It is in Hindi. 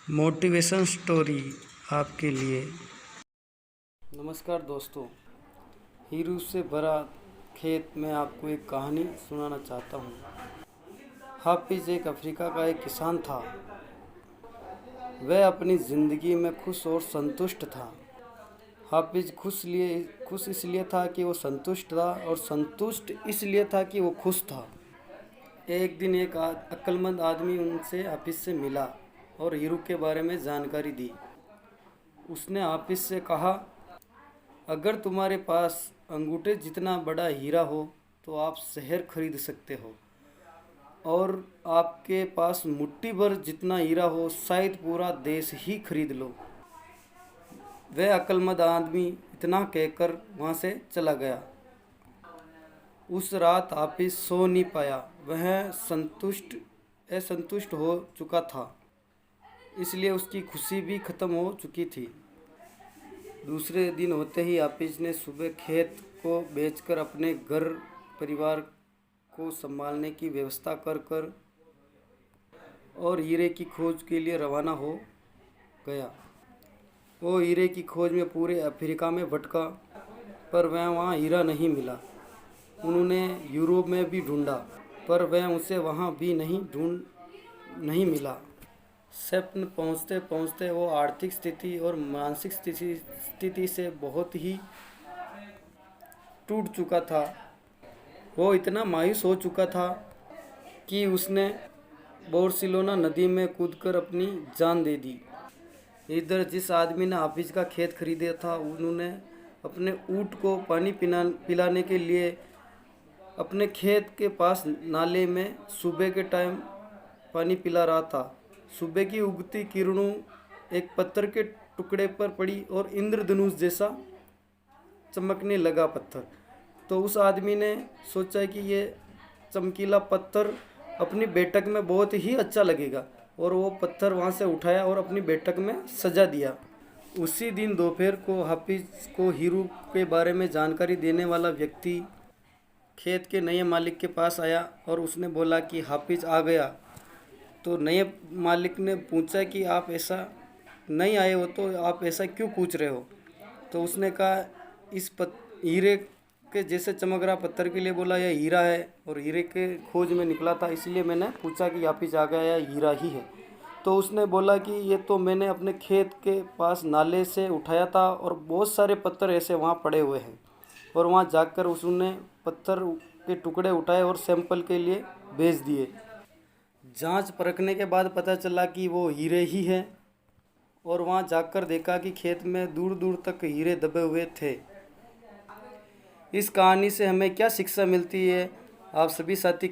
मोटिवेशन स्टोरी आपके लिए। नमस्कार दोस्तों, हीरू से भरा खेत में आपको एक कहानी सुनाना चाहता हूँ। हाफिज एक अफ्रीका का एक किसान था। वह अपनी ज़िंदगी में खुश और संतुष्ट था। हाफिज खुश इसलिए था कि वो संतुष्ट था, और संतुष्ट इसलिए था कि वो खुश था। एक दिन एक अक्लमंद आदमी उनसे हाफिज से मिला और हीरू के बारे में जानकारी दी। उसने हाफिज से कहा, अगर तुम्हारे पास अंगूठे जितना बड़ा हीरा हो तो आप शहर खरीद सकते हो, और आपके पास मुट्ठी भर जितना हीरा हो शायद पूरा देश ही खरीद लो। वह अक्लमंद आदमी इतना कहकर वहाँ से चला गया। उस रात हाफिज सो नहीं पाया। वह असंतुष्ट हो चुका था, इसलिए उसकी खुशी भी खत्म हो चुकी थी। दूसरे दिन होते ही हाफिज ने सुबह खेत को बेचकर अपने घर परिवार को संभालने की व्यवस्था कर और हीरे की खोज के लिए रवाना हो गया। वो हीरे की खोज में पूरे अफ्रीका में भटका, पर वह वहाँ हीरा नहीं मिला। उन्होंने यूरोप में भी ढूंढा, पर वह उसे वहाँ भी नहीं मिला। स्वप्न पहुँचते पहुँचते वो आर्थिक स्थिति और मानसिक स्थिति से बहुत ही टूट चुका था। वो इतना मायूस हो चुका था कि उसने बार्सिलोना नदी में कूदकर अपनी जान दे दी। इधर जिस आदमी ने हाफिज का खेत खरीदा था, उन्होंने अपने ऊँट को पानी पिलाने के लिए अपने खेत के पास नाले में सुबह के टाइम पानी पिला रहा था। सुबह की उगती किरणों एक पत्थर के टुकड़े पर पड़ी और इंद्रधनुष जैसा चमकने लगा पत्थर। तो उस आदमी ने सोचा कि ये चमकीला पत्थर अपनी बैठक में बहुत ही अच्छा लगेगा, और वो पत्थर वहाँ से उठाया और अपनी बैठक में सजा दिया। उसी दिन दोपहर को हाफिज को हीरू के बारे में जानकारी देने वाला व्यक्ति खेत के नए मालिक के पास आया और उसने बोला कि हाफिज आ गया। तो नए मालिक ने पूछा कि आप ऐसा नहीं आए हो तो आप ऐसा क्यों पूछ रहे हो। तो उसने कहा, इस हीरे के जैसे चमक रहा पत्थर के लिए बोला यह हीरा है, और हीरे के खोज में निकला था, इसलिए मैंने पूछा कि हाफिज आ गया या हीरा ही है। तो उसने बोला कि ये तो मैंने अपने खेत के पास नाले से उठाया था, और बहुत सारे पत्थर ऐसे वहाँ पड़े हुए हैं, और वहाँ जाकर उसने पत्थर के टुकड़े उठाए और सैंपल के लिए भेज दिए। जांच परखने के बाद पता चला कि वो हीरे ही हैं, और वहाँ जाकर देखा कि खेत में दूर दूर तक हीरे दबे हुए थे। इस कहानी से हमें क्या शिक्षा मिलती है, आप सभी साथी